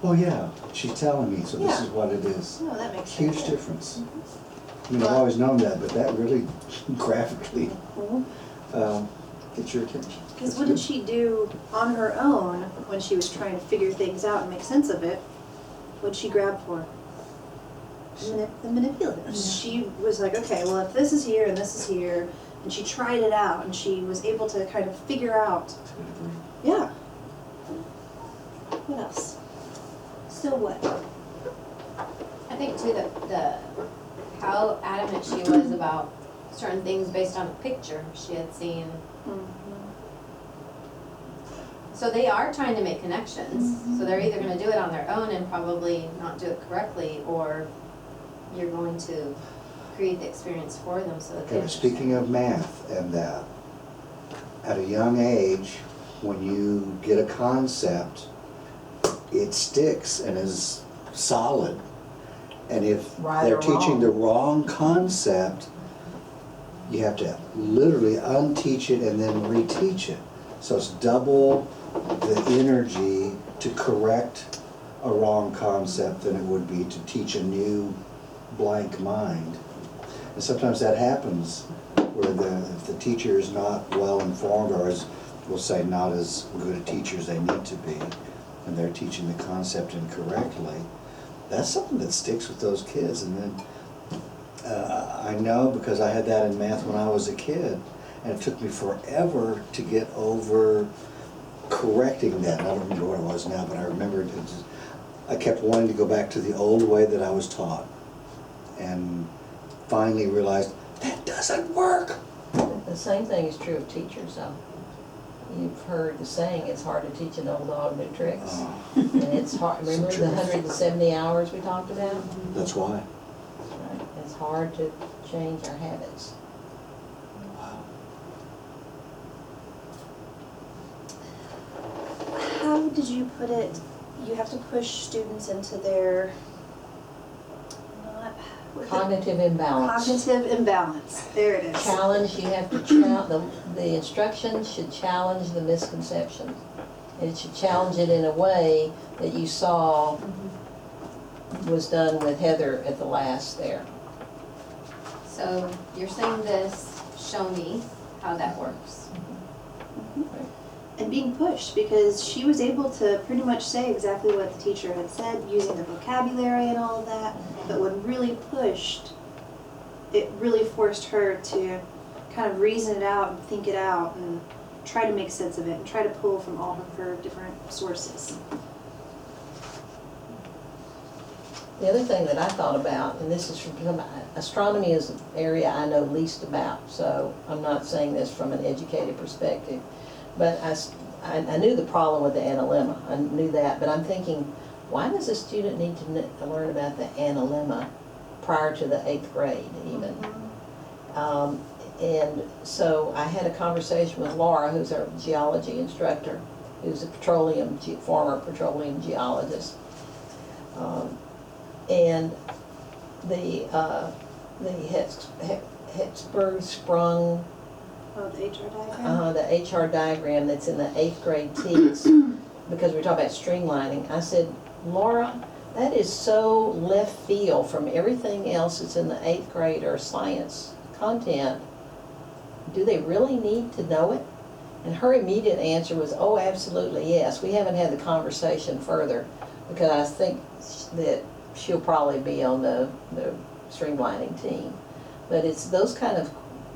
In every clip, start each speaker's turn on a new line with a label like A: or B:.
A: Oh yeah, she's telling me, so this
B: Yeah.
A: is what it is.
B: No, that makes
A: Huge
B: sense.
A: difference. I mean, I've always known that, but that really graphically gets your attention.
B: Because
A: That's
B: what did
A: good.
B: she do on her own when she was trying to figure things out and make sense of it? What'd she grab for? The manipulative. She was like, okay, well, if this is here and this is here, and she tried it out, and she was able to kind of figure out. Yeah. What else? Still what?
C: I think too that how adamant she was about certain things based on a picture she had seen. So they are trying to make connections. So they're either going to do it on their own and probably not do it correctly, or you're going to create the experience for them so that they
A: Okay, speaking of math and that, at a young age, when you get a concept, it sticks and is solid. And if
D: Right
A: they're
D: or
A: teaching
D: wrong.
A: the wrong concept, you have to literally unteach it and then reteach it. So it's double the energy to correct a wrong concept than it would be to teach a new blank mind. And sometimes that happens where if the teacher is not well informed, or as we'll say, not as good a teacher as they need to be, and they're teaching the concept incorrectly, that's something that sticks with those kids. And then I know, because I had that in math when I was a kid, and it took me forever to get over correcting that. I don't remember what it was now, but I remember I kept wanting to go back to the old way that I was taught, and finally realized that doesn't work.
D: The same thing is true of teachers, though. You've heard the saying, it's hard to teach an old dog new tricks. And it's hard, remember the 170 hours we talked about?
A: That's why.
D: Right. It's hard to change our habits.
A: Wow.
B: How did you put it? You have to push students into their
D: Cognitive imbalance.
B: cognitive imbalance. There it is.
D: Challenge, you have to the instructions should challenge the misconceptions. And it should challenge it in a way that you saw was done with Heather at the last there.
C: So you're saying this, show me how that works.
B: And being pushed, because she was able to pretty much say exactly what the teacher had said, using the vocabulary and all of that, but when really pushed, it really forced her to kind of reason it out and think it out and try to make sense of it and try to pull from all of her different sources.
D: The other thing that I thought about, and this is from astronomy is an area I know least about, so I'm not saying this from an educated perspective, but I knew the problem with the analemma. I knew that, but I'm thinking, why does a student need to learn about the analemma prior to the 8th grade even? And so I had a conversation with Laura, who's our geology instructor, who's a former petroleum geologist. And the Hertzberg-Sprung,
B: Oh, the HR diagram?
D: the HR diagram that's in the 8th grade text, because we're talking about streamlining, I said, Laura, that is so left field from everything else that's in the 8th grade or science content. Do they really need to know it? And her immediate answer was, oh, absolutely, yes. We haven't had the conversation further, because I think that she'll probably be on the streamlining team. But it's those kind of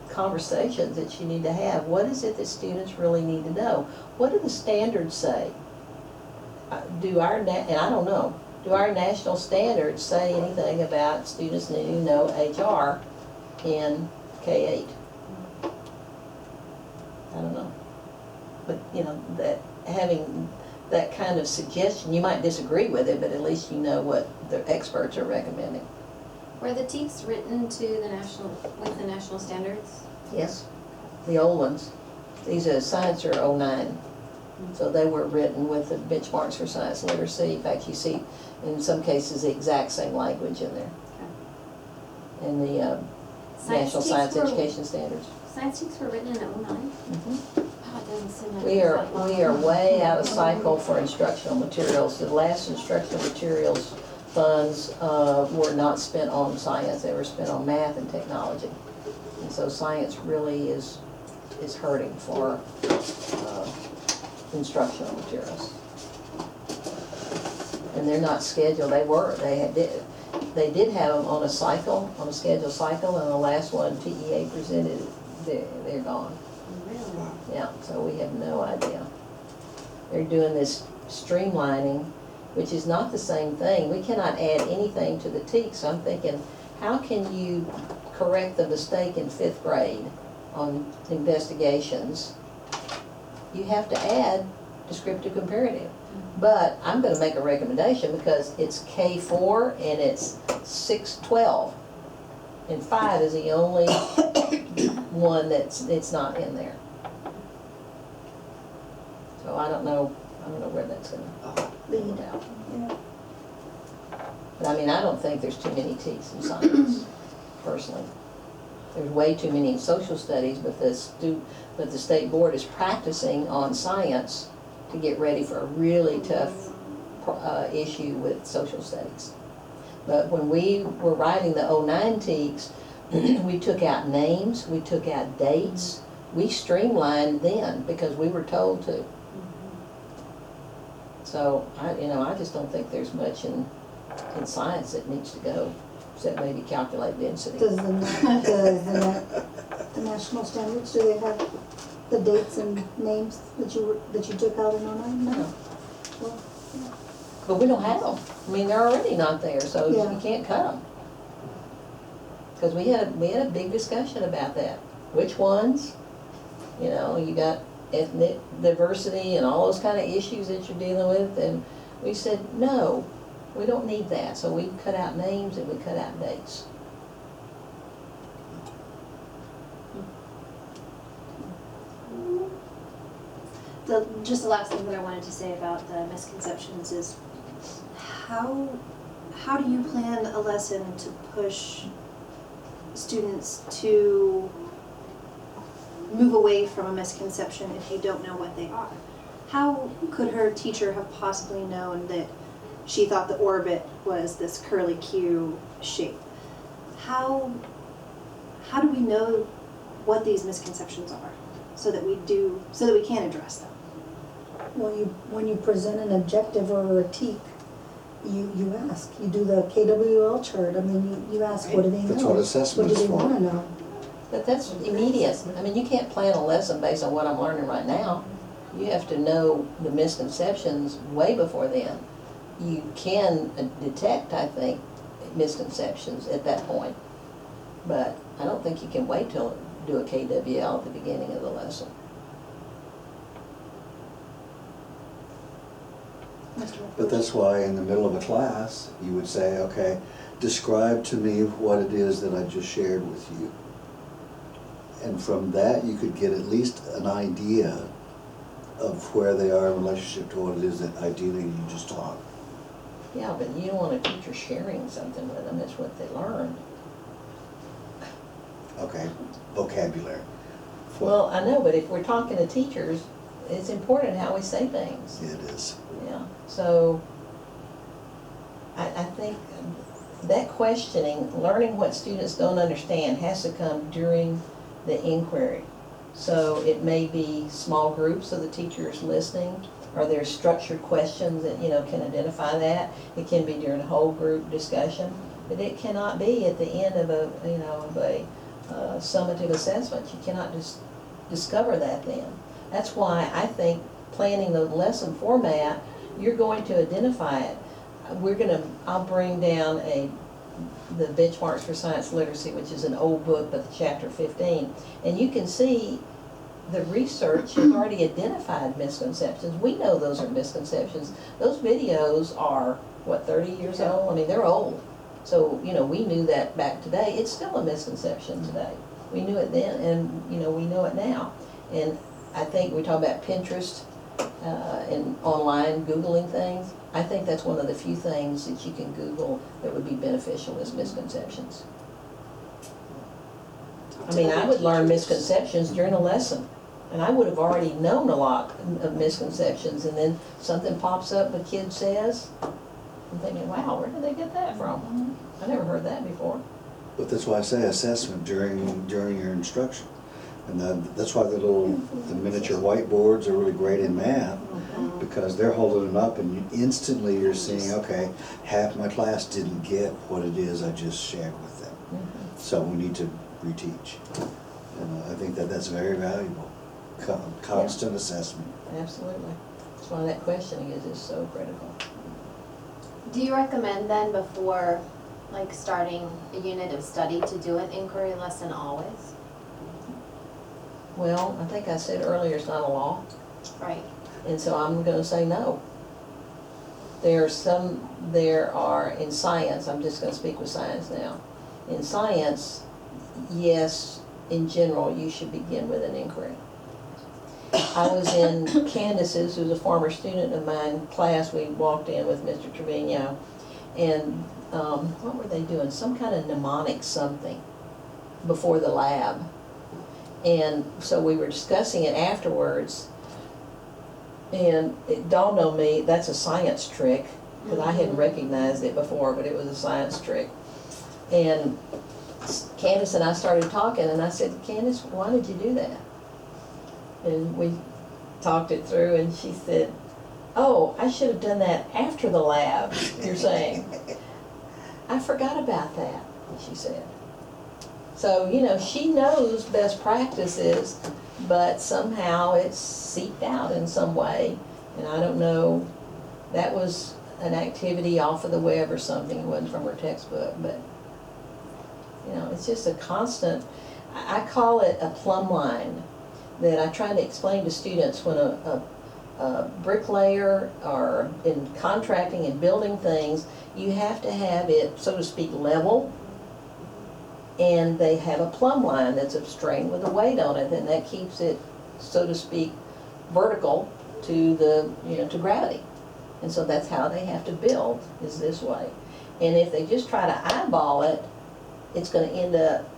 D: conversations that you need to have. What is it that students really need to know? What do the standards say? And I don't know, do our national standards say anything about students needing to know HR in K-8? I don't know. But, you know, that having that kind of suggestion, you might disagree with it, but at least you know what the experts are recommending.
C: Were the TEKS written to with the national standards?
D: Yes, the old ones. These are science are 09. So they were written with the benchmarks for science literacy. In fact, you see in some cases the exact same language in there. In the National Science Education Standards.
C: Science TEKS were written in 09? God, it doesn't seem like
D: We
C: it's
D: are,
C: that long.
D: we are way out of cycle for instructional materials. The last instructional materials funds were not spent on science, they were spent on math and technology. And so science really is hurting for instructional materials. And they're not scheduled, they did have them on a cycle, on a scheduled cycle, and the last one TEA presented, they're gone.
C: Really?
D: Yeah, so we have no idea. They're doing this streamlining, which is not the same thing. We cannot add anything to the TEAC, so I'm thinking, how can you correct the mistake in 5th grade on investigations? You have to add descriptive comparative. But I'm gonna make a recommendation because it's K4 and it's 612. And 5 is the only one it's not in there. So I don't know where that's gonna lead out.
E: Yeah.
D: But I mean, I don't think there's too many TEACs in science, personally. There's way too many in social studies, but the state board is practicing on science to get ready for a really tough issue with social studies. But when we were writing the 09 TEACs, we took out names, we took out dates, we streamlined then because we were told to. So I just don't think there's much in science that needs to go, except maybe calculate density.
E: Does the national standards, do they have the dates and names that you took out in 09?
D: No.
E: Well,
D: But we don't have them. I mean, they're already not there, so
E: Yeah.
D: you can't cut them. Because we had a big discussion about that. Which ones? You got ethnic diversity and all those kind of issues that you're dealing with, and we said, no, we don't need that. So we cut out names and we cut out dates.
B: Just the last thing that I wanted to say about the misconceptions is how do you plan a lesson to push students to move away from a misconception if you don't know what they are? How could her teacher have possibly known that she thought the orbit was this curly Q shape? How do we know what these misconceptions are so that we can address them?
E: Well, when you present an objective or a TEAC, you ask, you do the KWL chart, I mean, you ask, what do they know?
A: That's what assessment is for.
E: What do they wanna know?
D: But that's immediate. I mean, you can't plan a lesson based on what I'm learning right now. You have to know the misconceptions way before then. You can detect, I think, misconceptions at that point. But I don't think you can wait till do a KWL at the beginning of the lesson.
A: But that's why in the middle of a class, you would say, okay, describe to me what it is that I just shared with you. And from that, you could get at least an idea of where they are in relationship to what it is that ideally you just taught.
D: Yeah, but you don't want a teacher sharing something with them. That's what they learned.
A: Okay, vocabulary.
D: Well, I know, but if we're talking to teachers, it's important how we say things.
A: It is.
D: Yeah, so I think that questioning, learning what students don't understand has to come during the inquiry. So it may be small groups of the teachers listening, or there's structured questions that, can identify that. It can be during a whole group discussion, but it cannot be at the end of a summative assessment. You cannot just discover that then. That's why I think planning the lesson format, you're going to identify it. I'll bring down the Benchmarks for Science Literacy, which is an old book, but the chapter 15, and you can see the research has already identified misconceptions. We know those are misconceptions. Those videos are, 30 years old? I mean, they're old. So, we knew that back today. It's still a misconception today. We knew it then, and, we know it now. And I think we talk about Pinterest and online Googling things. I think that's one of the few things that you can Google that would be beneficial is misconceptions. I mean, I would learn misconceptions during a lesson. And I would have already known a lot of misconceptions, and then something pops up a kid says, I'm thinking, wow, where did they get that from? I never heard that before.
A: But that's why I say assessment during your instruction. And that's why the miniature whiteboards are really great in math, because they're holding it up and instantly you're seeing, okay, half my class didn't get what it is I just shared with them. So we need to reteach. And I think that's very valuable, constant assessment.
D: Absolutely. That's why that questioning is so critical.
C: Do you recommend then before, like, starting a unit of study to do an inquiry lesson always?
D: Well, I think I said earlier, it's not a law,
C: Right.
D: and so I'm gonna say no. There are, in science, I'm just gonna speak with science now. In science, yes, in general, you should begin with an inquiry. I was in Candace's, who's a former student of mine, class. We walked in with Mr. Trevino, and what were they doing? Some kind of mnemonic something before the lab. And so we were discussing it afterwards, and it dawned on me, that's a science trick, because I hadn't recognized it before, but it was a science trick. And Candace and I started talking, and I said, Candace, why did you do that? And we talked it through, and she said, oh, I should have done that after the lab, you're saying. I forgot about that, she said. So, you know, she knows best practices, but somehow it's seeped out in some way. And I don't know, that was an activity off of the web or something, it wasn't from her textbook, but, you know, it's just a constant, I call it a plumb line that I try to explain to students when a bricklayer or in contracting and building things, you have to have it, so to speak, level. And they have a plumb line that's a string with a weight on it, and that keeps it, so to speak, vertical to the, you know, to gravity. And so that's how they have to build, is this way. And if they just try to eyeball it, it's gonna end up,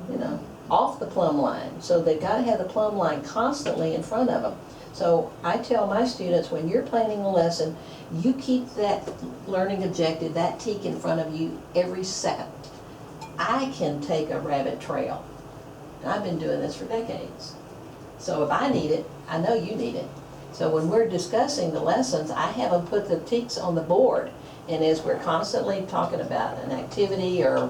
D: you know, off the plumb line. So they've gotta have the plumb line constantly in front of them. So I tell my students, when you're planning a lesson, you keep that learning objective, that teak in front of you every second. I can take a rabbit trail. And I've been doing this for decades. So if I need it, I know you need it. So when we're discussing the lessons, I have them put the teaks on the board. And as we're constantly talking about an activity or,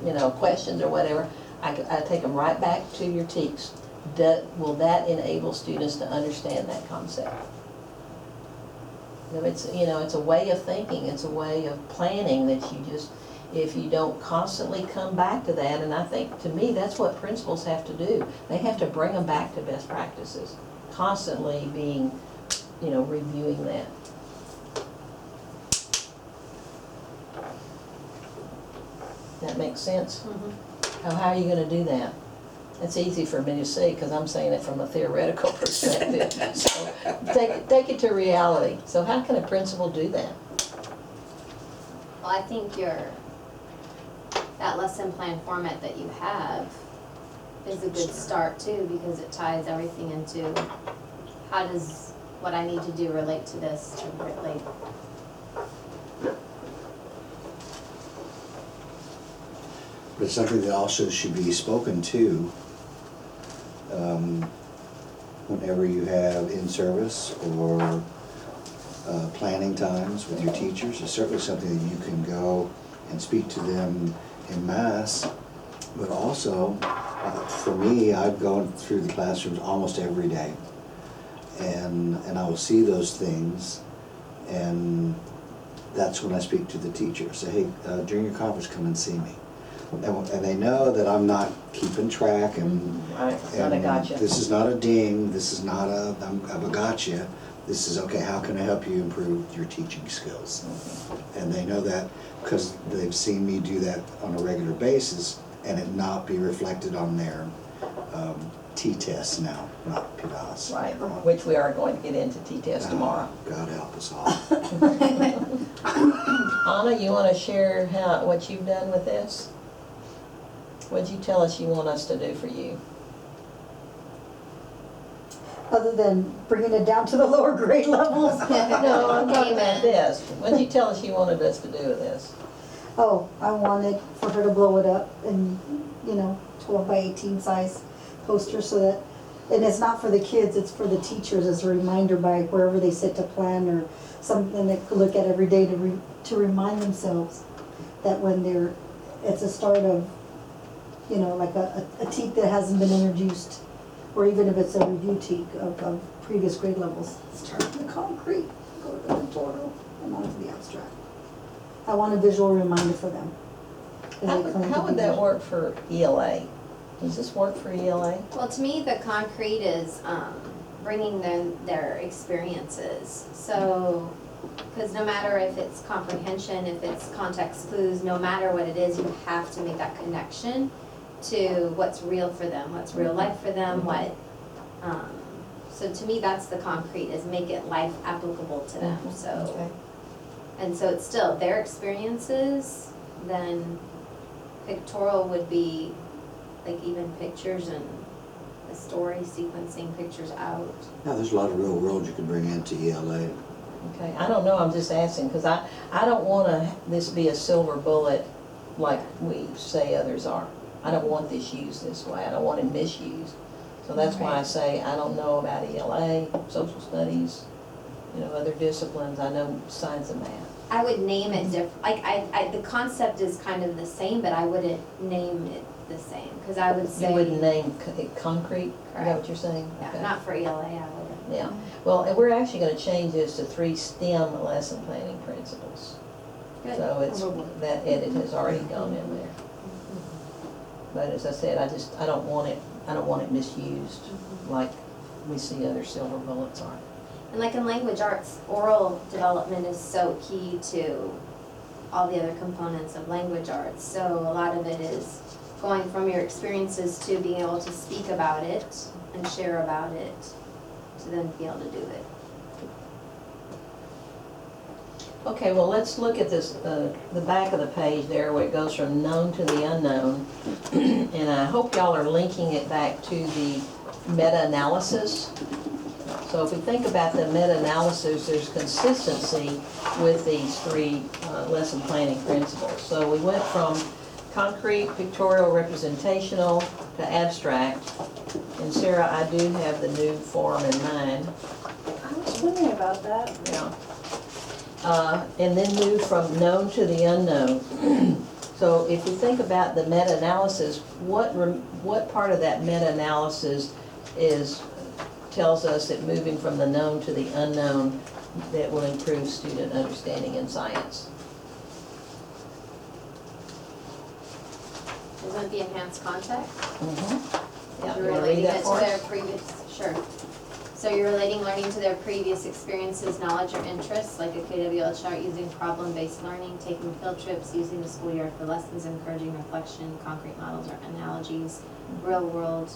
D: you know, questions or whatever, I take them right back to your teaks. Will that enable students to understand that concept? It's a way of thinking, it's a way of planning that you just, if you don't constantly come back to that, and I think, to me, that's what principals have to do. They have to bring them back to best practices, constantly being, you know, reviewing that. That makes sense? How are you gonna do that? It's easy for me to say, because I'm saying it from a theoretical perspective. So take it to reality. So how can a principal do that?
C: Well, I think that lesson plan format that you have is a good start too, because it ties everything into how does what I need to do relate to this to relate.
A: But it's something that also should be spoken to whenever you have in-service or planning times with your teachers. It's certainly something that you can go and speak to them in mass, but also, for me, I've gone through the classrooms almost every day, and I will see those things, and that's when I speak to the teacher. Say, hey, during your conference, come and see me. And they know that I'm not keeping track, and,
D: Right, it's not a gotcha.
A: This is not a ding, this is not I'm a gotcha. This is, okay, how can I help you improve your teaching skills? And they know that because they've seen me do that on a regular basis and it not be reflected on their T-tests now, not PDAS.
D: Right, which we are going to get into T-test tomorrow.
A: God help us all.
D: Anna, you want to share what you've done with this? What'd you tell us you want us to do for you?
E: other than bringing it down to the lower grade levels.
D: No, I'm talking about
C: Amen.
D: this. What did you tell us you wanted us to do with this?
E: Oh, I wanted for her to blow it up and, 12 by 18 size poster so that, and it's not for the kids, it's for the teachers as a reminder by wherever they sit to plan or something they could look at every day to remind themselves that when it's a start of, like a teak that hasn't been introduced, or even if it's a review teak of previous grade levels, start with the concrete, go to the tutorial, and onto the abstract. I want a visual reminder for them. 'Cause
D: How
E: they claim to
D: how
E: be
D: would that
E: visual.
D: work for ELA? Does this work for ELA?
C: Well, to me, the concrete is bringing them their experiences. So, because no matter if it's comprehension, if it's context clues, no matter what it is, you have to make that connection to what's real for them, what's real life for them, so to me, that's the concrete, is make it life applicable to them, so.
D: Okay.
C: And so it's still their experiences, then pictorial would be like even pictures and the story sequencing pictures out.
A: Now, there's a lot of real world you can bring into ELA.
D: Okay, I don't know, I'm just asking, because I don't want this be a silver bullet like we say others are. I don't want this used this way, I don't want it misused. So that's why I say, I don't know about ELA, social studies, other disciplines, I know science and math.
C: I would name it like the concept is kind of the same, but I wouldn't name it the same, because I would say.
D: You wouldn't name it concrete, is that
C: Correct.
D: what you're saying?
C: Yeah,
D: Okay.
C: not for ELA, I wouldn't.
D: Yeah, well, and we're actually gonna change this to 3 STEM lesson planning principles.
C: Good.
D: So that edit has already gone in there. But as I said, I don't want it misused like we see other silver bullets are.
C: And like in language arts, oral development is so key to all the other components of language arts. So a lot of it is going from your experiences to being able to speak about it and share about it to then be able to do it.
D: Okay, well, let's look at this, the back of the page there where it goes from known to the unknown. And I hope y'all are linking it back to the meta-analysis. So if we think about the meta-analysis, there's consistency with these 3 lesson planning principles. So we went from concrete, pictorial, representational to abstract. And Sarah, I do have the new form in mind.
B: I was wondering about that.
D: Yeah. And then move from known to the unknown. So if we think about the meta-analysis, what part of that meta-analysis tells us that moving from the known to the unknown that will improve student understanding in science?
C: Isn't it the enhanced context?
D: Yeah,
C: You're
D: you wanna read
C: relating
D: that
C: it
D: for
C: to their
D: us?
C: previous, sure. So you're relating learning to their previous experiences, knowledge, or interests, like a KWL chart, using problem-based learning, taking field trips, using the school year for lessons, encouraging reflection, concrete models or analogies, real-world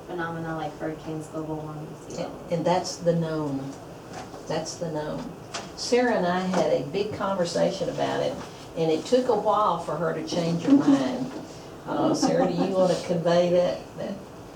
C: phenomena like hurricanes, global warming, sea level.
D: And that's the known. That's the known. Sarah and I had a big conversation about it, and it took a while for her to change her mind. Sarah, do you want to convey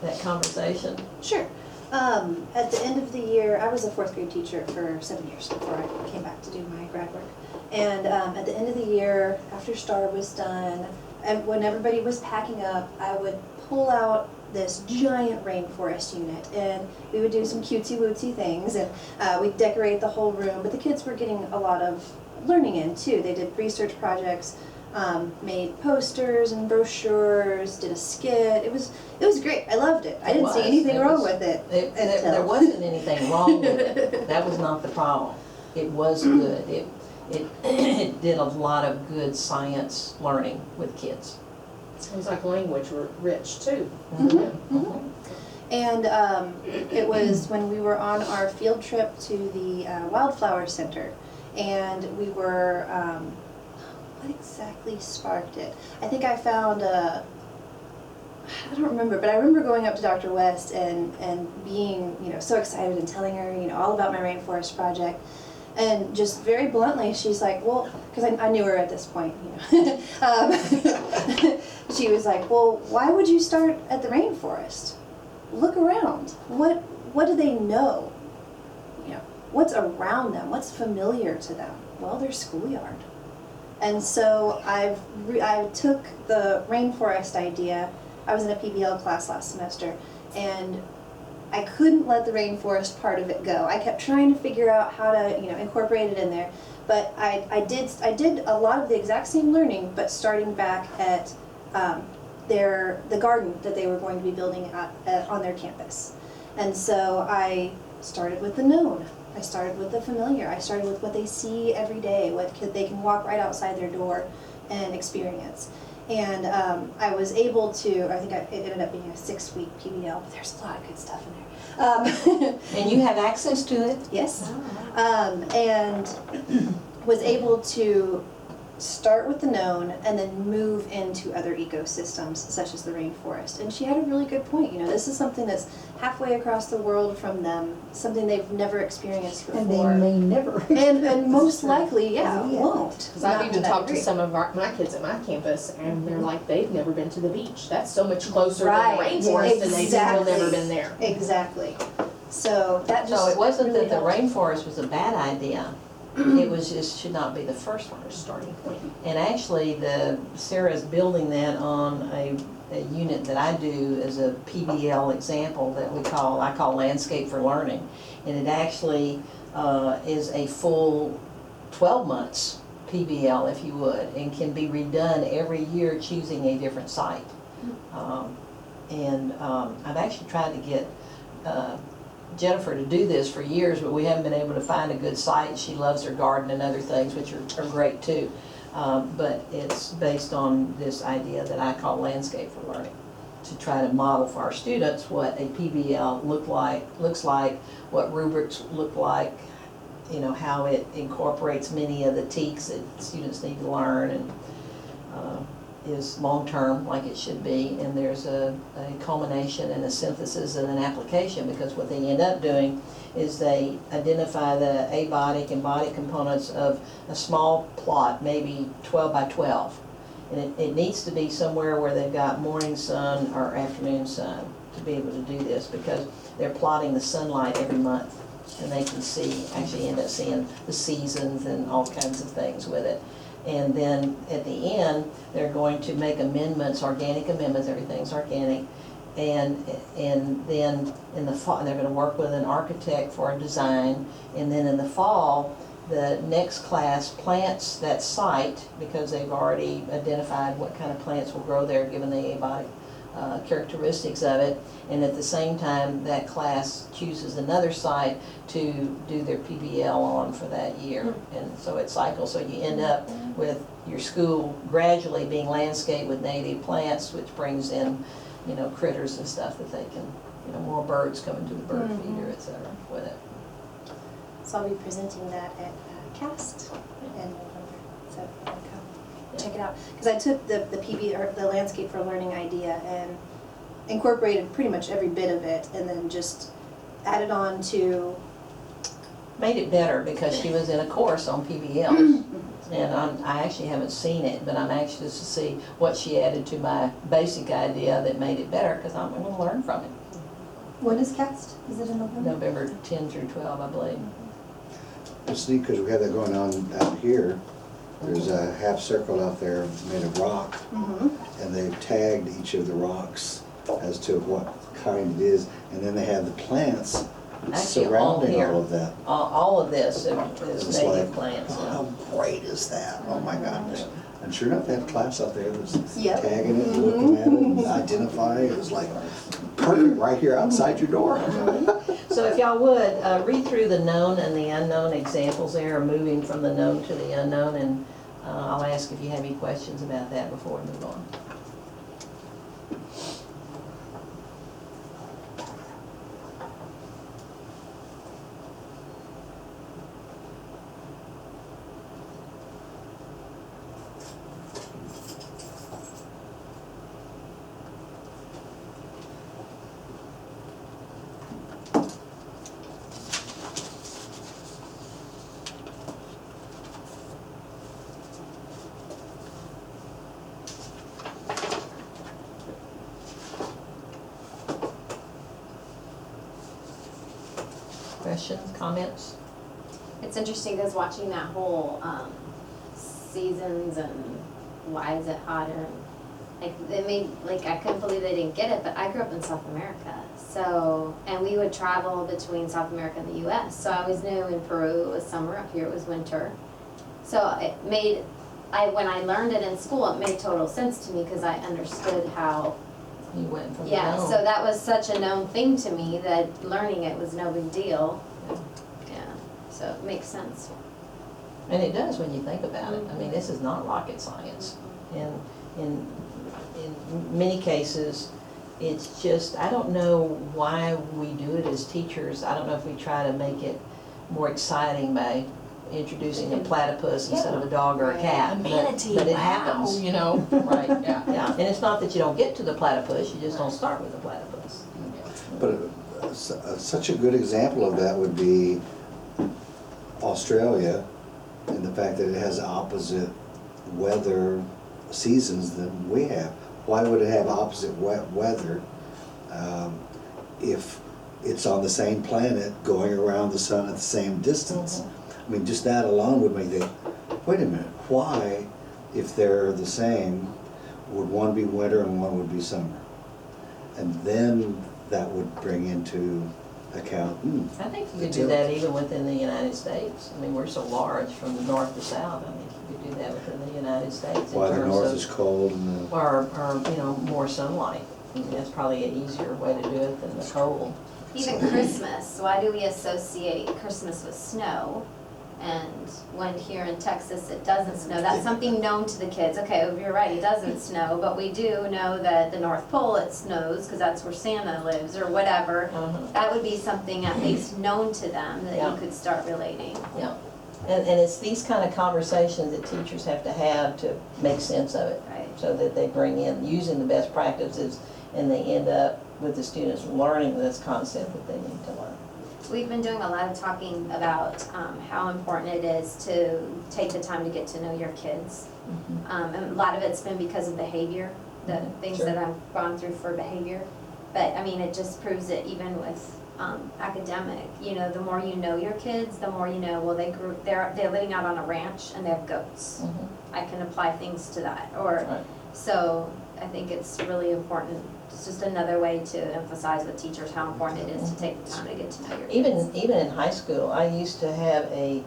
D: that conversation?
B: Sure. At the end of the year, I was a 4th grade teacher for 7 years before I came back to do my grad work. And at the end of the year, after STAR was done, and when everybody was packing up, I would pull out this giant rainforest unit, and we would do some cutesy-wootsy things, and we'd decorate the whole room. But the kids were getting a lot of learning in too. They did research projects, made posters and brochures, did a skit. It was great. I loved it. I didn't see anything wrong with it.
D: There wasn't anything wrong with it. That was not the problem. It was good. It did a lot of good science learning with kids.
F: Sounds like language were rich too.
B: And it was when we were on our field trip to the Wildflower Center, and we were, what exactly sparked it? I think I found I don't remember, but I remember going up to Dr. West and being, so excited and telling her, all about my rainforest project. And just very bluntly, she's like, well, because I knew her at this point, she was like, well, why would you start at the rainforest? Look around. What what do they know? You know, what's around them? What's familiar to them? Well, their schoolyard. And so I took the rainforest idea. I was in a PBL class last semester, and I couldn't let the rainforest part of it go. I kept trying to figure out how to, you know, incorporate it in there. But I did a lot of the exact same learning, but starting back at the garden that they were going to be building on their campus. And so I started with the known. I started with the familiar. I started with what they see every day, they can walk right outside their door and experience. And I was able to, I think it ended up being a 6-week PBL, but there's a lot of good stuff in there.
D: And you have access to it?
B: Yes. And was able to start with the known and then move into other ecosystems such as the rainforest. And she had a really good point. You know, this is something that's halfway across the world from them, something they've never experienced before.
E: And they may never.
B: And most likely,
E: Yeah.
B: won't.
F: Because I've
B: Not
F: even
B: that
F: talked to
B: degree.
F: some of my kids at my campus, and they're like, they've never been to the beach. That's so much closer
B: Right,
F: than the rainforest, and they've still
B: exactly.
F: never been there.
B: Exactly. So that just
D: So it wasn't
B: really
D: that the
B: helped.
D: rainforest was a bad idea, it was just, should not be the first one.
F: Starting point.
D: And actually, Sarah's building that on a unit that I do as a PBL example that I call Landscape for Learning. And it actually is a full 12 months PBL, if you would, and can be redone every year choosing a different site. I've actually tried to get Jennifer to do this for years, but we haven't been able to find a good site. She loves her garden and other things, which are great too. But it's based on this idea that I call Landscape for Learning, to try to model for our students what a PBL looks like, what rubrics look like, you know, how it incorporates many of the TEKs that students need to learn, and is long-term like it should be. And there's a culmination and a synthesis and an application, because what they end up doing is they identify the abiotic and biotic components of a small plot, maybe 12 by 12. And it needs to be somewhere where they've got morning sun or afternoon sun to be able to do this, because they're plotting the sunlight every month, and they can actually end up seeing the seasons and all kinds of things with it. And then at the end, they're going to make amendments, organic amendments, everything's organic. And then in the fall, they're going to work with an architect for a design. And then in the fall, the next class plants that site, because they've already identified what kind of plants will grow there given the abiotic characteristics of it. And at the same time, that class chooses another site to do their PBL on for that year. And so it cycles, so you end up with your school gradually being landscaped with native plants, which brings in, you know, critters and stuff that they can, you know, more birds coming to the bird feeder, et cetera, with it.
B: So I'll be presenting that at CAST in November. So come check it out. Because I took the or the Landscape for Learning idea and incorporated pretty much every bit of it, and then just added on to.
D: Made it better because she was in a course on PBLs. And I actually haven't seen it, but I'm anxious to see what she added to my basic idea that made it better, because I'm going to learn from it.
E: When is CAST? Is it in November?
D: November 10 through 12, I believe.
A: It's neat because we have that going on out here. There's a half circle out there made of rock, and they've tagged each of the rocks as to what kind it is, and then they have the plants
D: Actually,
A: surrounding
D: here.
A: all of that.
D: All of this is
A: It's
D: native
A: like,
D: plants.
A: how great is that? Oh my gosh. And sure enough, they have a class out there that's
B: Yep.
A: tagging it, and looking at it, and identifying it. It's like perfect right here outside your door.
D: So if y'all would, read through the known and the unknown examples there, moving from the known to the unknown, and I'll ask if you have any questions about that before we move on. questions, comments?
C: It's interesting because watching that whole seasons and why is it hotter, like it made, like I couldn't believe they didn't get it, but I grew up in South America, so, and we would travel between South America and the U.S. So I always knew in Peru it was summer, up here it was winter. So it made, when I learned it in school, it made total sense to me because I understood how.
D: You went from
C: Yeah,
D: home.
C: so that was such a known thing to me that learning it was no big deal. Yeah, so it makes sense.
D: And it does when you think about it. I mean, this is not rocket science. And in many cases, it's just, I don't know why we do it as teachers. I don't know if we try to make it more exciting by introducing a platypus instead of a dog or a cat.
F: A manatee,
D: But it
F: wow,
D: happens.
F: you know, right, yeah.
D: Yeah, and it's not that you don't get to the platypus, you just don't start with the platypus.
A: But such a good example of that would be Australia, and the fact that it has opposite weather seasons than we have. Why would it have opposite weather if it's on the same planet going around the sun at the same distance? I mean, just that alone would make you think, wait a minute, why, if they're the same, would one be winter and one would be summer? And then that would bring into account,
D: I think you could do that even within the United States. I mean, we're so large from the north to south. I think you could do that within the United States.
A: why the north
D: of,
A: is cold and the...
D: Or, you know, more sunlight. I mean, that's probably an easier way to do it than the cold.
C: Even Christmas, why do we associate Christmas with snow? And when here in Texas it doesn't snow, that's something known to the kids. Okay, well, you're right, it doesn't snow, but we do know that the North Pole it snows because that's where Santa lives or whatever. That would be something at least known to them that
D: Yeah.
C: you could start relating.
D: Yeah. And it's these kind of conversations that teachers have to make sense of it.
C: Right.
D: So that they bring in, using the best practices, and they end up with the students learning this concept that they need to learn.
C: We've been doing a lot of talking about how important it is to take the time to get to know your kids. And a lot of it's been because of behavior, the things
D: Sure.
C: that I've gone through for behavior. But I mean, it just proves it even with academic. You know, the more you know your kids, the more you know, well, they're living out on a ranch and they have goats. I can apply things to that. Or
D: Right.
C: so I think it's really important. It's just another way to emphasize with teachers how important it is to take the time to get to know your kids.
D: Even in high school, I used to have an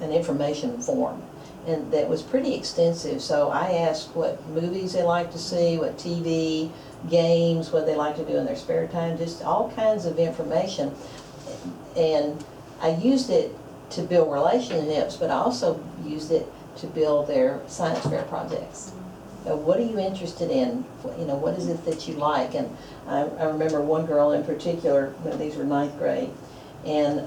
D: information form, and that was pretty extensive. So I asked what movies they like to see, what TV, games, what they like to do in their spare time, just all kinds of information. And I used it to build relationships, but I also used it to build their science fair projects. What are you interested in? You know, what is it that you like? And I remember one girl in particular, these were 9th grade, and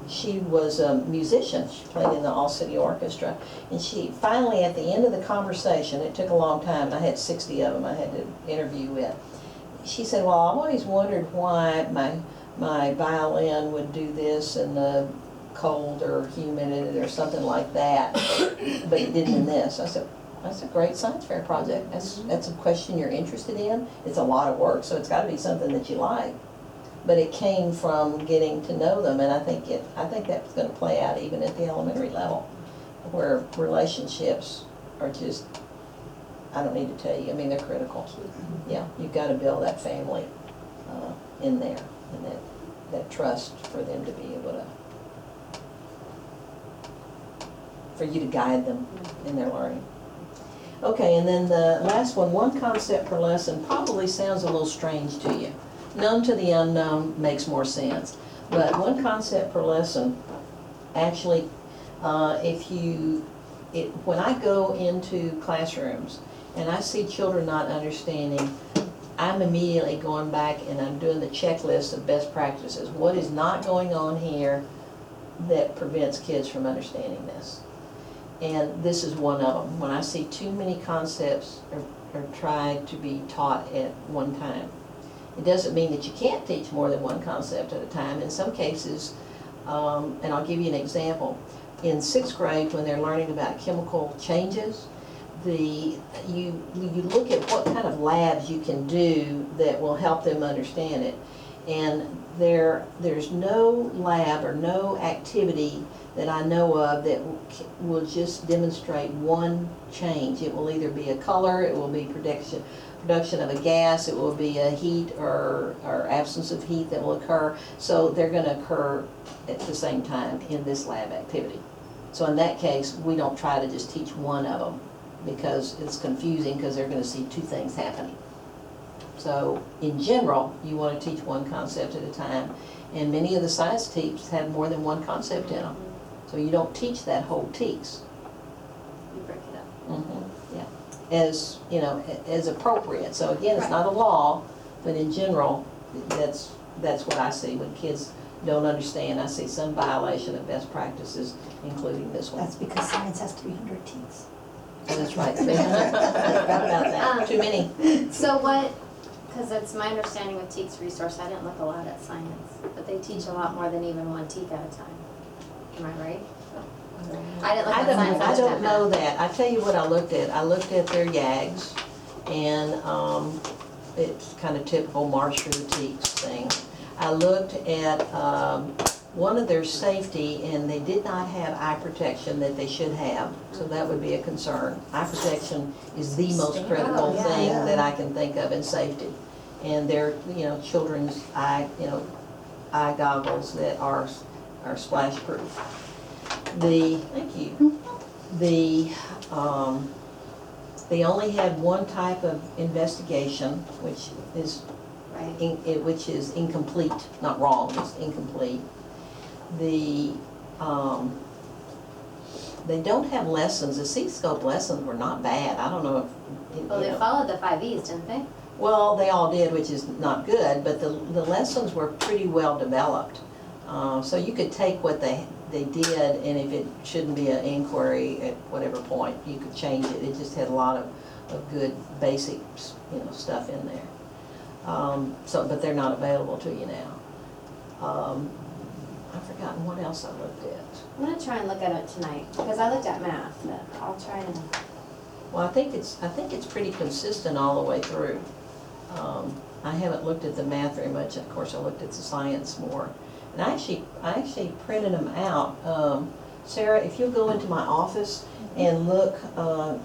D: she was a musician. She played in the all-city orchestra. And she finally, at the end of the conversation, it took a long time, I had 60 of them I had to interview with. She said, well, I've always wondered why my violin would do this in the cold or humidity or something like that, but it didn't in this. I said, that's a great science fair project. That's a question you're interested in. It's a lot of work, so it's got to be something that you like. But it came from getting to know them, and I think that's going to play out even at the elementary level, where relationships are just, I don't need to tell you, I mean, they're critical. Yeah, you've got to build that family in there, and that trust for them to be able to, for you to guide them in their learning. Okay, and then the last one concept per lesson probably sounds a little strange to you. Known to the unknown makes more sense. But one concept per lesson, actually, when I go into classrooms and I see children not understanding, I'm immediately going back and I'm doing the checklist of best practices. What is not going on here that prevents kids from understanding this? And this is one of them. When I see too many concepts are tried to be taught at one time. It doesn't mean that you can't teach more than one concept at a time. In some cases, and I'll give you an example. In 6th grade, when they're learning about chemical changes, you look at what kind of labs you can do that will help them understand it. And there's no lab or no activity that I know of that will just demonstrate one change. It will either be a color, it will be production of a gas, it will be a heat or absence of heat that will occur. So they're gonna occur at the same time in this lab activity. So in that case, we don't try to just teach one of them because it's confusing because they're gonna see two things happening. So in general, you want to teach one concept at a time, and many of the science teams have more than one concept in them. So you don't teach that whole text.
C: You break it up.
D: Yeah, as, you know, as appropriate. So again, it's not a law, but in general, that's what I see when kids don't understand. I see some violation of best practices, including this one.
E: That's because science has 300 teeth.
D: Oh, that's right. I forgot about that. Too many.
C: So what, because it's my understanding with TEKS resource, I didn't look a lot at science, but they teach a lot more than even one TEK at a time. Am I right? I didn't look at science.
D: I don't know that. I tell you what I looked at. I looked at their YAGs, and it's kind of typical march through the TEKS thing. I looked at one of their safety, and they did not have eye protection that they should have, so that would be a concern. Eye protection is the most critical
E: yeah,
D: thing
E: yeah.
D: that I can think of in safety. And they're, you know, children's eye, eye goggles that are splash proof. Thank you. They only had one type of investigation, which is
C: Right.
D: which is incomplete, not wrong, it's incomplete. They don't have lessons. The C-scope lessons were not bad. I don't know if,
C: Well, they followed the 5 E's, didn't they?
D: well, they all did, which is not good, but the lessons were pretty well developed. So you could take what they did, and if it shouldn't be an inquiry at whatever point, you could change it. It just had a lot of good basic, stuff in there. But they're not available to you now. I've forgotten what else I looked at.
C: I'm gonna try and look at it tonight, because I looked at math, but I'll try and,
D: Well, I think it's pretty consistent all the way through. I haven't looked at the math very much. Of course, I looked at the science more. And I actually printed them out. Sarah, if you'll go into my office and look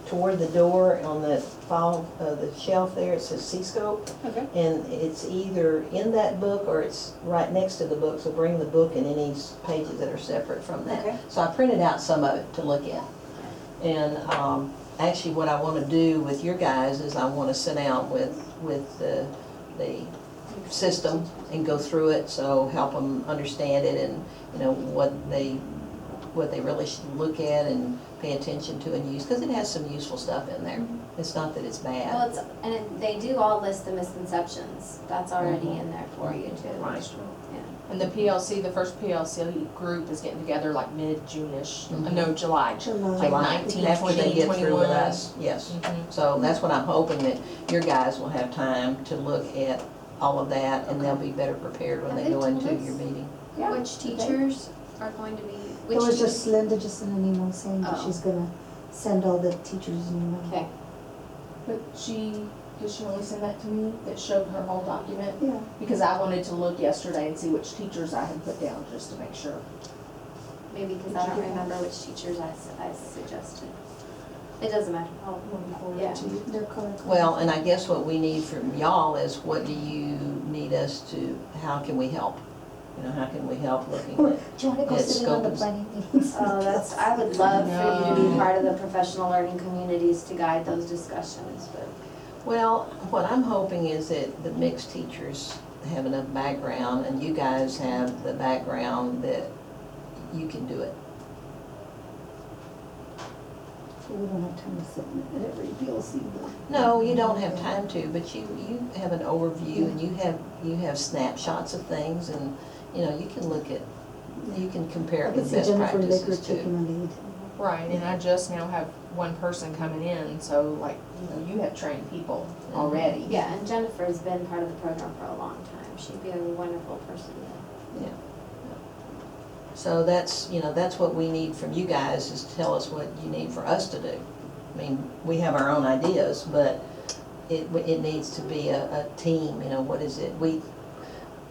D: toward the door on the file, the shelf there, it says C-scope.
F: Okay.
D: And it's either in that book or it's right next to the book, so bring the book and any pages that are separate from that.
F: Okay.
D: So I printed out some of it to look at. And actually what I want to do with your guys is I want to sit down with the system and go through it, so help them understand it and, what they really should look at and pay attention to and use, because it has some useful stuff in there. It's not that it's bad.
C: well, they do all list the misconceptions. That's already in there for you too.
D: Right.
C: Yeah.
F: And the PLC, the first PLC group is getting together like mid-June-ish, no, July.
E: July.
F: Like 19,
D: After
F: 20,
D: they get through with
F: 21.
D: us, yes.
F: Mhm.
D: So that's what I'm hoping, that your guys will have time to look at all of that, and they'll be better prepared when they go into your meeting.
F: Yeah.
C: Which teachers are going to be,
E: It
C: which
E: was
C: teachers?
E: just Linda just sent an email saying that
C: Oh.
E: she's gonna send all the teachers an email.
C: Okay,
F: But did she only send that to me, that showed her whole document?
E: Yeah,
F: Because I wanted to look yesterday and see which teachers I had put down, just to make sure.
C: maybe because I don't remember which teachers I suggested. It doesn't matter. Oh, yeah.
E: they're color.
D: Well, and I guess what we need from y'all is, what do you need us to, how can we help? How can we help looking
E: Or,
D: at?
E: do you wanna go
D: It's
E: sit in on the
D: scoping.
E: planning meetings?
C: Oh, I would love for you to be
F: No.
C: part of the professional learning communities to guide those discussions, but.
D: Well, what I'm hoping is that the mixed teachers have enough background, and you guys have the background that you can do it.
E: We don't have time to sit at every PLC.
D: No, you don't have time to, but you have an overview, and you have snapshots of things, and, you can look at, you can compare
E: I
D: it
E: can
D: with
E: see
D: best
E: Jennifer Licker
D: practices
E: taking
D: too.
E: my lead.
F: Right, and I just now have one person coming in, so like, you have trained people already.
C: Yeah, and Jennifer's been part of the program for a long time. She'd be a wonderful person to.
D: Yeah. So that's what we need from you guys, is to tell us what you need for us to do. I mean, we have our own ideas, but it needs to be a team, what is it?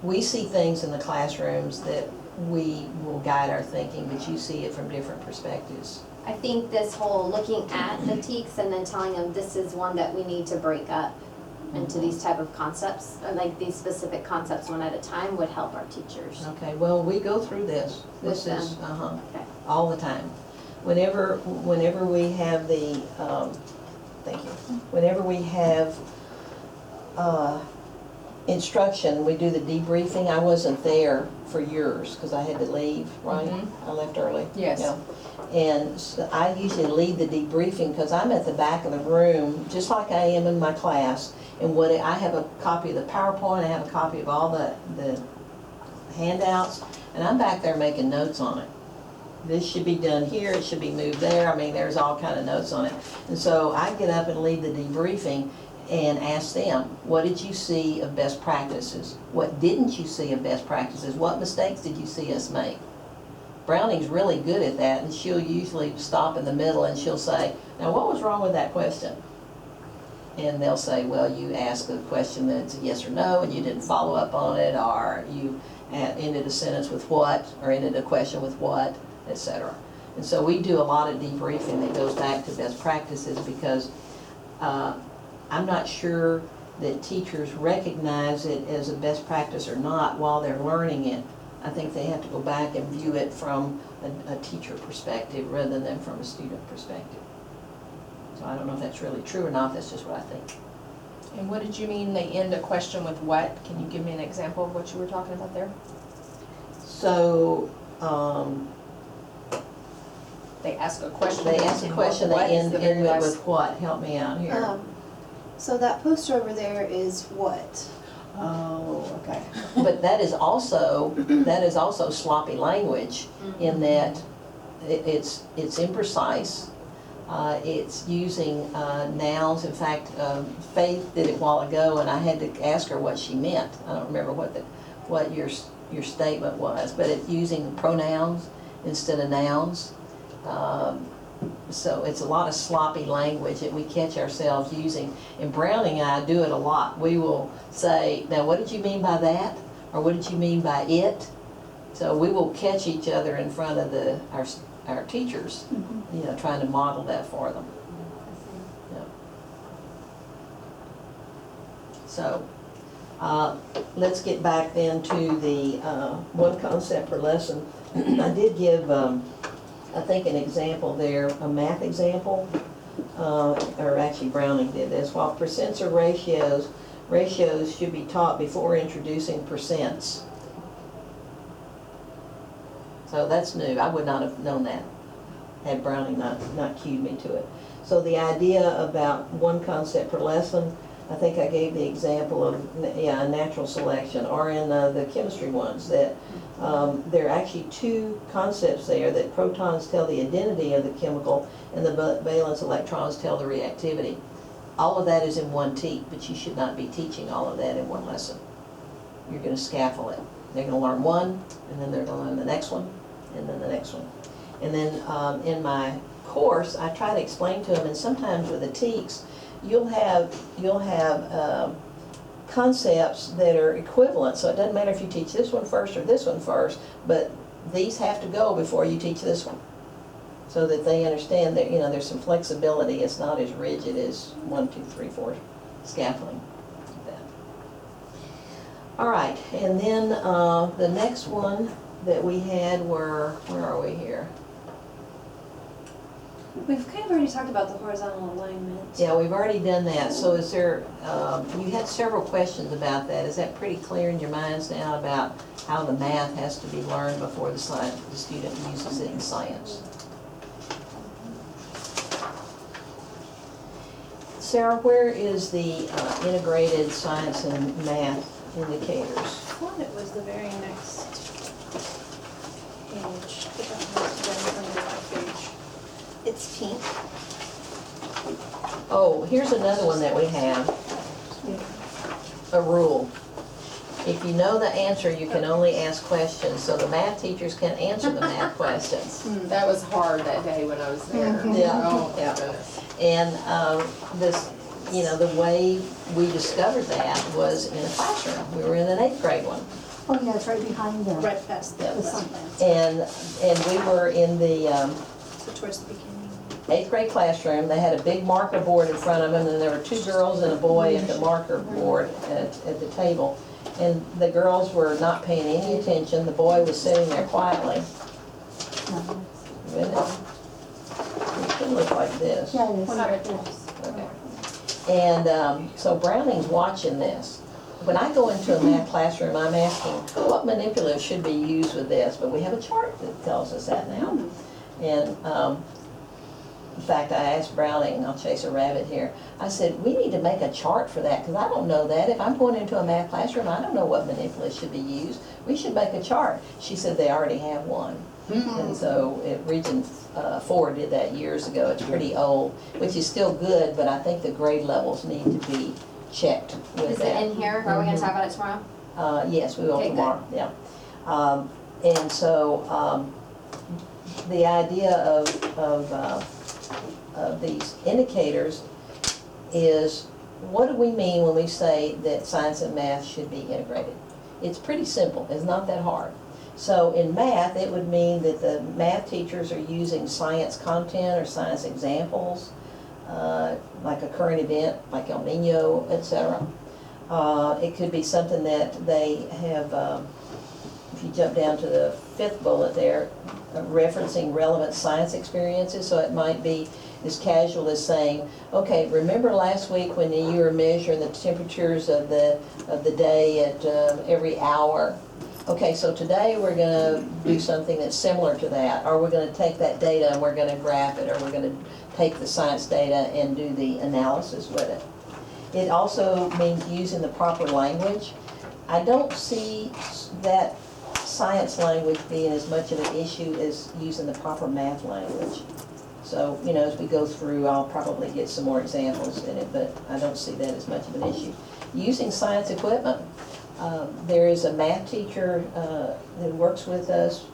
D: we see things in the classrooms that we will guide our thinking, but you see it from different perspectives.
C: I think this whole looking at the teaks and then telling them this is one that we need to break up into these type of concepts, or like these specific concepts one at a time would help our teachers.
D: Okay, well, we go through this. This
C: With
D: is,
C: Okay.
D: all the time. Whenever we have the, thank you, whenever we have, instruction, we do the debriefing. I wasn't there for yours, because I had to leave, right? I left early.
F: Yes.
D: Yeah. And so I usually lead the debriefing, because I'm at the back of the room, just like I am in my class. And I have a copy of the PowerPoint, I have a copy of all the handouts, and I'm back there making notes on it. This should be done here, it should be moved there, I mean, there's all kind of notes on it. And so I get up and lead the debriefing and ask them, what did you see of best practices? What didn't you see of best practices? What mistakes did you see us make? Browning's really good at that, and she'll usually stop in the middle and she'll say, now what was wrong with that question? And they'll say, well, you asked a question that's a yes or no, and you didn't follow up on it, or you ended a sentence with what, or ended a question with what, etc. And so we do a lot of debriefing that goes back to best practices, because I'm not sure that teachers recognize it as a best practice or not while they're learning it. I think they have to go back and view it from a teacher perspective rather than from a student perspective. So I don't know if that's really true or not, that's just what I think.
F: And what did you mean they end a question with what? Can you give me an example of what you were talking about there?
D: So,
F: They ask a question.
D: they ask a question,
F: What
D: they
F: is
D: end
F: the very
D: it
F: last-
D: with what? Help me out here.
B: So that poster over there is what?
F: Oh, okay.
D: But that is also sloppy language, in that it's imprecise. It's using nouns. In fact, Faith did it a while ago, and I had to ask her what she meant. I don't remember what your statement was, but it's using pronouns instead of nouns. So it's a lot of sloppy language that we catch ourselves using. And Browning and I do it a lot. We will say, now what did you mean by that? Or what did you mean by it? So we will catch each other in front of our teachers, you know, trying to model that for them. Yeah. So let's get back then to the one concept per lesson. I did give I think an example there, a math example, or actually Browning did this. While percents are ratios should be taught before introducing percents. So that's new. I would not have known that had Browning not cued me to it. So the idea about one concept per lesson, I think I gave the example of natural selection, or in the chemistry ones, that there are actually two concepts there, that protons tell the identity of the chemical and the valence electrons tell the reactivity. All of that is in one teach, but you should not be teaching all of that in one lesson. You're going to scaffold it. They're going to learn one, and then they're going to learn the next one, and then the next one. And then in my course, I try to explain to them, and sometimes with the TEKS, you'll have concepts that are equivalent, so it doesn't matter if you teach this one first or this one first, but these have to go before you teach this one, so that they understand that, you know, there's some flexibility. It's not as rigid as 1, 2, 3, 4 scaffolding. Like that. All right, and then the next one that we had were, where are we here?
B: We've kind of already talked about the horizontal alignment.
D: Yeah, we've already done that. So is there, you had several questions about that. Is that pretty clear in your minds now about how the math has to be learned before the student uses it in science? Sarah, where is the integrated science and math indicators?
B: I thought it was the very next page. But that must have been under that page. It's pink.
D: Oh, here's another one that we have. A rule. If you know the answer, you can only ask questions, so the math teachers can answer the math questions.
F: That was hard that day when I was there.
D: Yeah.
F: Oh,
D: Yeah.
F: my goodness.
D: And this, you know, the way we discovered that was in a classroom. We were in an 8th grade one.
E: Oh, yeah, it's right behind there.
B: Right past the
D: Yeah.
B: lesson plans.
D: And we were in the
B: So towards the beginning.
D: 8th grade classroom. They had a big marker board in front of them, and there were 2 girls and a boy at the marker board at the table. And the girls were not paying any attention. The boy was sitting there quietly.
E: No,
D: Wouldn't it? It should look like this.
E: yeah, it is.
D: Okay. And so Browning's watching this. When I go into a math classroom, I'm asking what manipulative should be used with this, but we have a chart that tells us that now. And in fact, I asked Browning, I'll chase a rabbit here, I said, we need to make a chart for that, because I don't know that. If I'm going into a math classroom, I don't know what manipulative should be used. We should make a chart. She said they already have one. And so Region 4 did that years ago. It's pretty old, which is still good, but I think the grade levels need to be checked with
C: Is
D: that.
C: it in here? Are we gonna talk about it tomorrow?
D: Yes, we will
C: Okay, good.
D: tomorrow, yeah. And so, the idea of these indicators is, what do we mean when we say that science and math should be integrated? It's pretty simple, it's not that hard. So in math, it would mean that the math teachers are using science content or science examples, like a current event, like El Nino, etc. It could be something that they have, if you jump down to the 5th bullet there, referencing relevant science experiences. So it might be as casual as saying, okay, remember last week when you were measuring the temperatures of the day at every hour? Okay, so today we're going to do something that's similar to that, or we're going to take that data and we're going to graph it, or we're going to take the science data and do the analysis with it. It also means using the proper language. I don't see that science language being as much of an issue as using the proper math language. So, you know, as we go through, I'll probably get some more examples in it, but I don't see that as much of an issue. Using science equipment. There is a math teacher that works with us,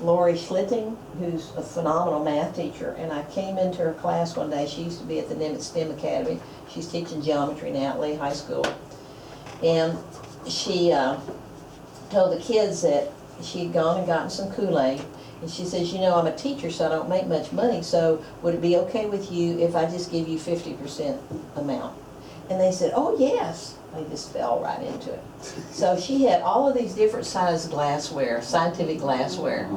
D: Lori Schlitting, who's a phenomenal math teacher, and I came into her class one day. She used to be at the Nimitz STEM Academy. She's teaching geometry now at Lee High School. And she told the kids that she had gone and gotten some Kool-Aid, and she says, you know, I'm a teacher, so I don't make much money, so would it be okay with you if I just give you 50% amount? And they said, oh, yes. They just fell right into it. So she had all of these different sized glassware, scientific glassware.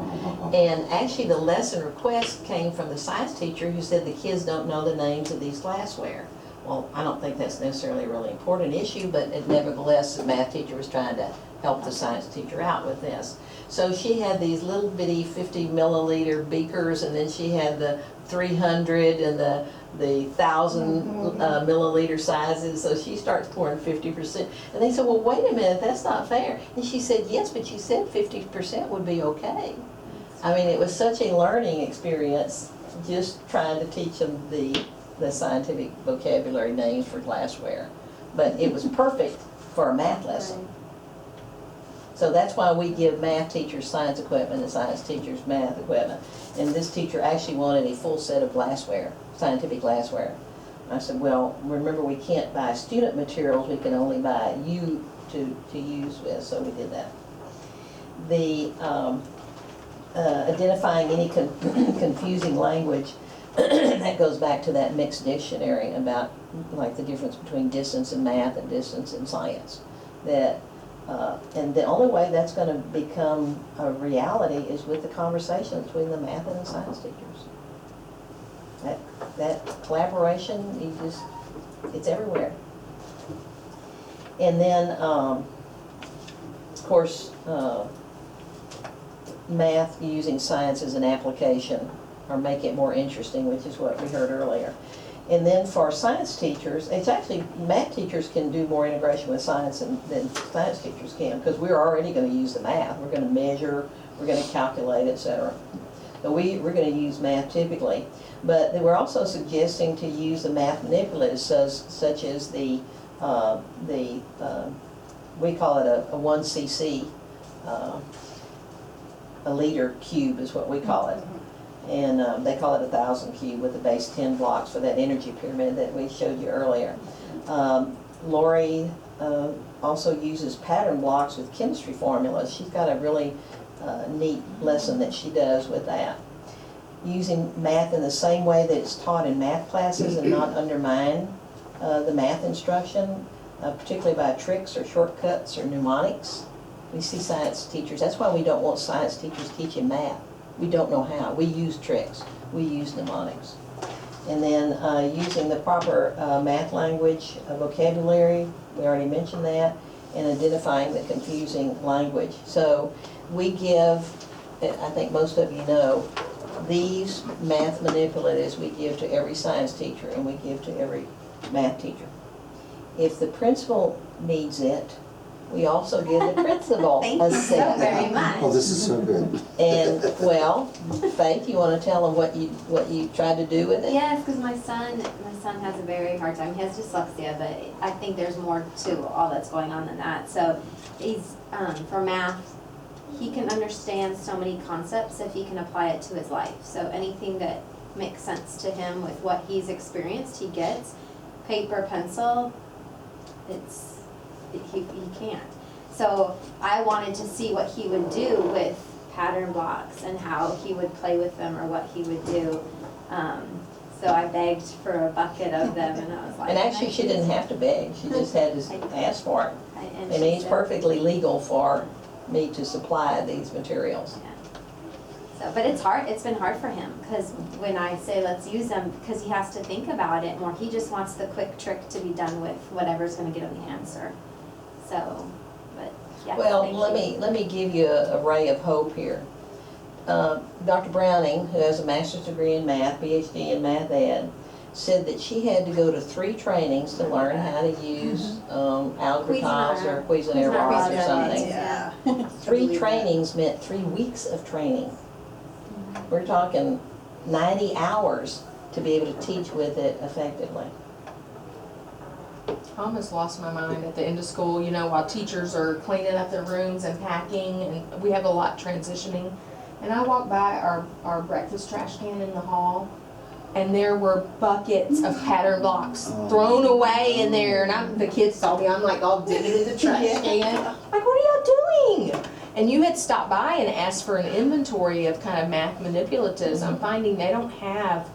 D: And actually the lesson request came from the science teacher who said the kids don't know the names of these glassware. Well, I don't think that's necessarily a really important issue, but nevertheless, the math teacher was trying to help the science teacher out with this. So she had these little bitty 50 milliliter beakers, and then she had the 300 and the 1,000 milliliter sizes. So she starts pouring 50%. And they said, well, wait a minute, that's not fair. And she said, yes, but you said 50% would be okay. I mean, it was such a learning experience just trying to teach them the scientific vocabulary names for glassware. But it was perfect for a math lesson. So that's why we give math teachers science equipment and science teachers math equipment. And this teacher actually wanted a full set of glassware, scientific glassware. I said, well, remember we can't buy student materials, we can only buy you to use with, so we did that. The identifying any confusing language, that goes back to that mixed dictionary about like the difference between distance in math and distance in science. That and the only way that's going to become a reality is with the conversation between the math and the science teachers. That collaboration, it's everywhere. And then, of course, math using science as an application or make it more interesting, which is what we heard earlier. And then for science teachers, it's actually, math teachers can do more integration with science than science teachers can, because we're already going to use the math. We're going to measure, we're going to calculate, etc. So we're going to use math typically. But they were also suggesting to use the math manipulatives such as we call it a 1 cc, a liter cube is what we call it. And they call it 1,000 cube with the base 10 blocks for that energy pyramid that we showed you earlier. Lori also uses pattern blocks with chemistry formulas. She's got a really neat lesson that she does with that. Using math in the same way that it's taught in math classes and not undermine the math instruction, particularly by tricks or shortcuts or mnemonics. We see science teachers, that's why we don't want science teachers teaching math. We don't know how. We use tricks. We use mnemonics. And then using the proper math language, vocabulary, we already mentioned that, and identifying the confusing language. So we give, I think most of you know, these math manipulatives we give to every science teacher and we give to every math teacher. If the principal needs it, we also give the principal
B: Thank
D: a
B: you so
D: set.
B: very much.
A: Oh, this is so good.
D: And, well, Faith, you want to tell them what you tried to do with it?
C: Yes, because my son has a very hard time. He has dyslexia, but I think there's more to all that's going on than that. So he's, for math, he can understand so many concepts if he can apply it to his life. So anything that makes sense to him with what he's experienced, he gets. Paper, pencil, he can't. So I wanted to see what he would do with pattern blocks and how he would play with them or what he would do. So I begged for a bucket of them and I was like.
D: And actually, she didn't have to beg, she just had to ask for it.
C: And
D: I
C: she
D: mean, it's
C: said-
D: perfectly legal for me to supply these materials.
C: Yeah. So, but it's hard, it's been hard for him, because when I say let's use them, because he has to think about it more, he just wants the quick trick to be done with whatever's gonna get him the answer. So, but, yeah.
D: Well,
C: thank you.
D: let me give you a ray of hope here. Dr. Browning, who has a master's degree in math, PhD in math ed, said that she had to go to 3 trainings to learn how to use Algebra or Cuisinart or something.
B: Yeah.
D: 3 trainings meant 3 weeks of training. We're talking 90 hours to be able to teach with it effectively.
F: I almost lost my mind at the end of school, you know, while teachers are cleaning up their rooms and packing, and we have a lot transitioning. And I walked by our breakfast trash can in the hall, and there were buckets of pattern blocks thrown away in there, and the kids saw me, I'm like all digging in the trash can. Like, what are y'all doing? And you had stopped by and asked for an inventory of kind of math manipulatives. I'm finding they don't have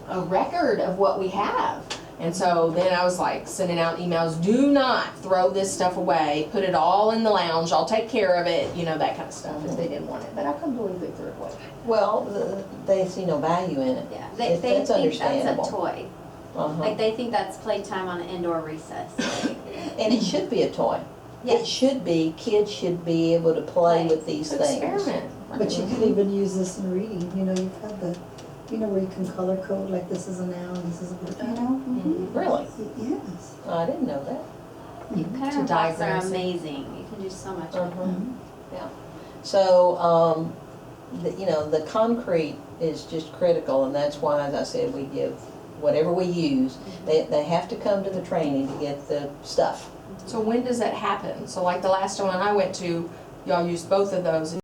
F: a record of what we have. And so then I was like sending out emails, do not throw this stuff away, put it all in the lounge, I'll take care of it, you know, that kind of stuff, if they didn't want it. But I couldn't believe they threw it away.
D: Well, they see no value in it.
C: Yeah, they
D: That's
C: think that's
D: understandable.
C: a toy.
D: Uh-huh.
C: Like, they think that's playtime on an indoor recess.
D: And it should be a toy. It
C: Yes.
D: should be, kids should be able to play with these things.
F: Experiment.
E: But you could even use this in reading, you know, you've got the, you know, where you can color code, like this is a noun, this is a verb, you know?
C: Mm-hmm.
D: Really?
E: Yes.
D: I didn't know that.
C: Pattern blocks are
F: diagrams.
C: amazing. You can do so much with them.
D: Yeah. So, you know, the concrete is just critical, and that's why, as I said, we give whatever we use. They have to come to the training to get the stuff.
F: So when does that happen? So like the last one I went to, y'all used both of those.